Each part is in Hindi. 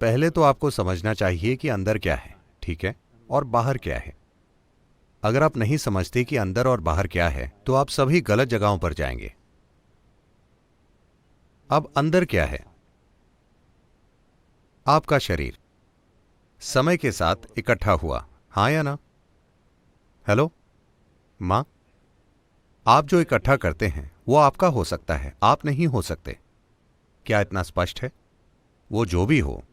पहले तो आपको समझना चाहिए कि अंदर क्या है, ठीक है, और बाहर क्या है। अगर आप नहीं समझते कि अंदर और बाहर क्या है तो आप सभी गलत जगहों पर जाएंगे। अब अंदर क्या है? आपका शरीर समय के साथ इकट्ठा हुआ, हाँ या ना? हेलो मां, आप जो इकट्ठा करते हैं वो आपका हो सकता है, आप नहीं हो सकते। क्या इतना स्पष्ट है? वो जो भी हो,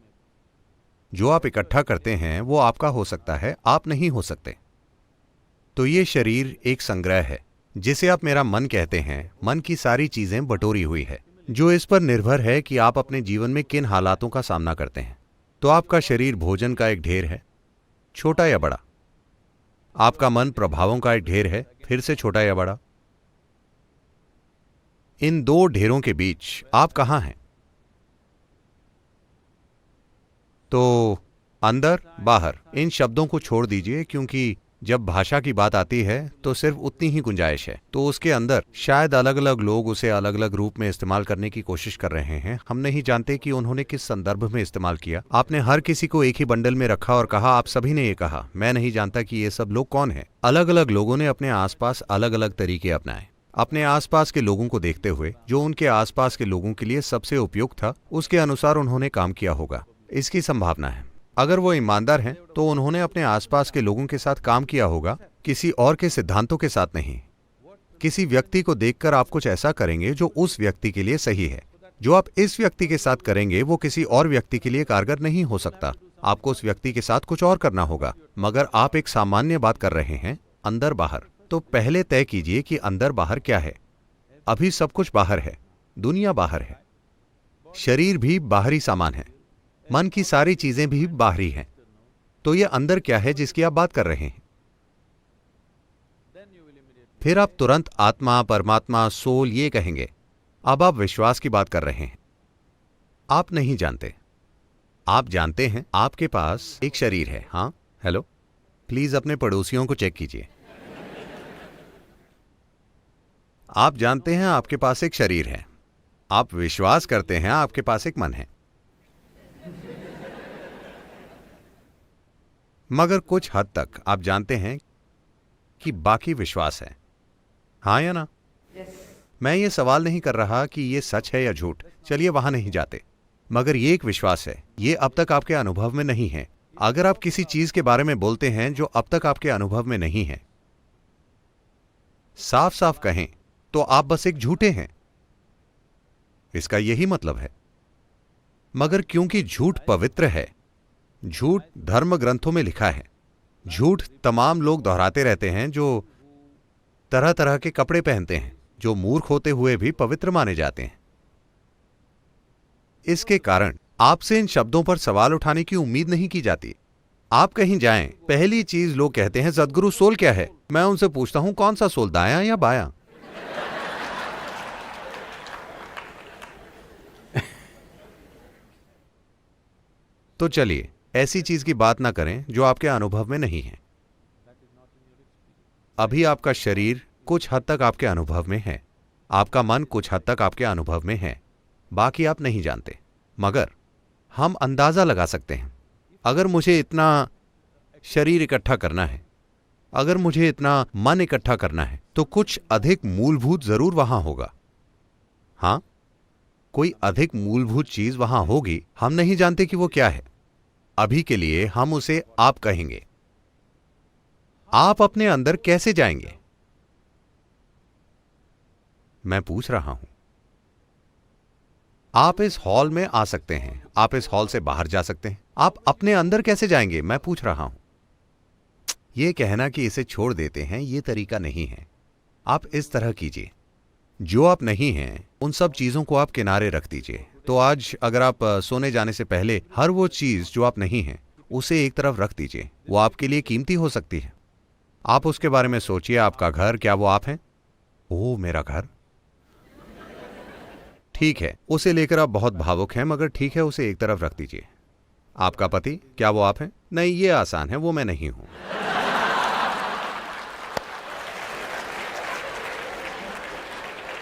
जो आप इकट्ठा करते हैं वो आपका हो सकता है, आप नहीं हो सकते। तो ये शरीर एक संग्रह है जिसे आप मेरा मन कहते हैं। मन की सारी चीजें बटोरी हुई है जो इस पर निर्भर है कि आप अपने जीवन में किन हालातों का सामना करते हैं। तो आपका शरीर भोजन का एक ढेर है, छोटा या बड़ा। आपका मन प्रभावों का एक ढेर है, फिर से छोटा या बड़ा। इन दो ढेरों के बीच आप कहां हैं? तो अंदर बाहर इन शब्दों को छोड़ दीजिए, क्योंकि जब भाषा की बात आती है तो सिर्फ उतनी ही गुंजाइश है। तो उसके अंदर शायद अलग अलग लोग उसे अलग अलग रूप में इस्तेमाल करने की कोशिश कर रहे हैं। हम नहीं जानते कि उन्होंने किस संदर्भ में इस्तेमाल किया। आपने हर किसी को एक ही बंडल में रखा और कहा, आप सभी ने ये कहा। मैं नहीं जानता कि ये सब लोग कौन है। अलग अलग लोगों ने अपने आसपास अलग अलग तरीके अपनाए। अपने आसपास के लोगों को देखते हुए जो उनके आसपास के लोगों के लिए सबसे उपयुक्त था उसके अनुसार उन्होंने काम किया होगा। इसकी संभावना है। अगर वो ईमानदार हैं तो उन्होंने अपने आसपास के लोगों के साथ काम किया होगा, किसी और के सिद्धांतों के साथ नहीं। किसी व्यक्ति को देखकर आप कुछ ऐसा करेंगे जो उस व्यक्ति के लिए सही है। जो आप इस व्यक्ति के साथ करेंगे वो किसी और व्यक्ति के लिए कारगर नहीं हो सकता। आपको उस व्यक्ति के साथ कुछ और करना होगा। मगर आप एक सामान्य बात कर रहे हैं, अंदर बाहर। तो पहले तय कीजिए कि अंदर बाहर क्या है। अभी सब कुछ बाहर है, दुनिया बाहर है, शरीर भी बाहरी सामान है, मन की सारी चीजें भी बाहरी हैं। तो यह अंदर क्या है जिसकी आप बात कर रहे हैं? फिर आप तुरंत आत्मा, परमात्मा, सोल ये कहेंगे। अब आप विश्वास की बात कर रहे हैं। आप नहीं जानते। आप जानते हैं आपके पास एक शरीर है। हाँ, हेलो, प्लीज अपने पड़ोसियों को चेक कीजिए। आप जानते हैं आपके पास एक शरीर है। आप विश्वास करते हैं आपके पास एक मन है। मगर कुछ हद तक आप जानते हैं कि बाकी विश्वास है, हाँ या ना? मैं ये सवाल नहीं कर रहा कि ये सच है या झूठ, चलिए वहां नहीं जाते। मगर ये एक विश्वास है, ये अब तक आपके अनुभव में नहीं है। अगर आप किसी चीज के बारे में बोलते हैं जो अब तक आपके अनुभव में नहीं है, साफ साफ कहें तो आप बस एक झूठे हैं। इसका यही मतलब है। मगर क्योंकि झूठ पवित्र है, झूठ धर्म ग्रंथों में लिखा है, झूठ तमाम लोग दोहराते रहते हैं जो तरह तरह के कपड़े पहनते हैं, जो मूर्ख होते हुए भी पवित्र माने जाते हैं। इसके कारण आपसे इन शब्दों पर सवाल उठाने की उम्मीद नहीं की जाती। आप कहीं जाएं, पहली चीज लोग कहते हैं, सदगुरु सोल क्या है? मैं उनसे पूछता हूं, कौन सा सोल, दायां या बायां? तो चलिए ऐसी चीज की बात ना करें जो आपके अनुभव में नहीं है। अभी आपका शरीर कुछ हद तक आपके अनुभव में है, आपका मन कुछ हद तक आपके अनुभव में है, बाकी आप नहीं जानते। मगर हम अंदाजा लगा सकते हैं। अगर मुझे इतना शरीर इकट्ठा करना है, अगर मुझे इतना मन इकट्ठा करना है, तो कुछ अधिक मूलभूत जरूर वहां होगा। हां, कोई अधिक मूलभूत चीज वहां होगी, हम नहीं जानते कि वो क्या है। अभी के लिए हम उसे आप कहेंगे। आप अपने अंदर कैसे जाएंगे? मैं पूछ रहा हूं। आप इस हॉल में आ सकते हैं, आप इस हॉल से बाहर जा सकते हैं। आप अपने अंदर कैसे जाएंगे? मैं पूछ रहा हूं। यह कहना कि इसे छोड़ देते हैं, यह तरीका नहीं है। आप इस तरह कीजिए, जो आप नहीं हैं उन सब चीजों को आप किनारे रख दीजिए। तो आज अगर आप सोने जाने से पहले हर वो चीज जो आप नहीं हैं उसे एक तरफ रख दीजिए। वो आपके लिए कीमती हो सकती है। आप उसके बारे में सोचिए। आपका घर, क्या वो आप हैं? ओह, मेरा घर, ठीक है, उसे लेकर आप बहुत भावुक हैं, मगर ठीक है, उसे एक तरफ रख दीजिए। आपका पति, क्या वो आप हैं? नहीं, ये आसान है, वो मैं नहीं हूं।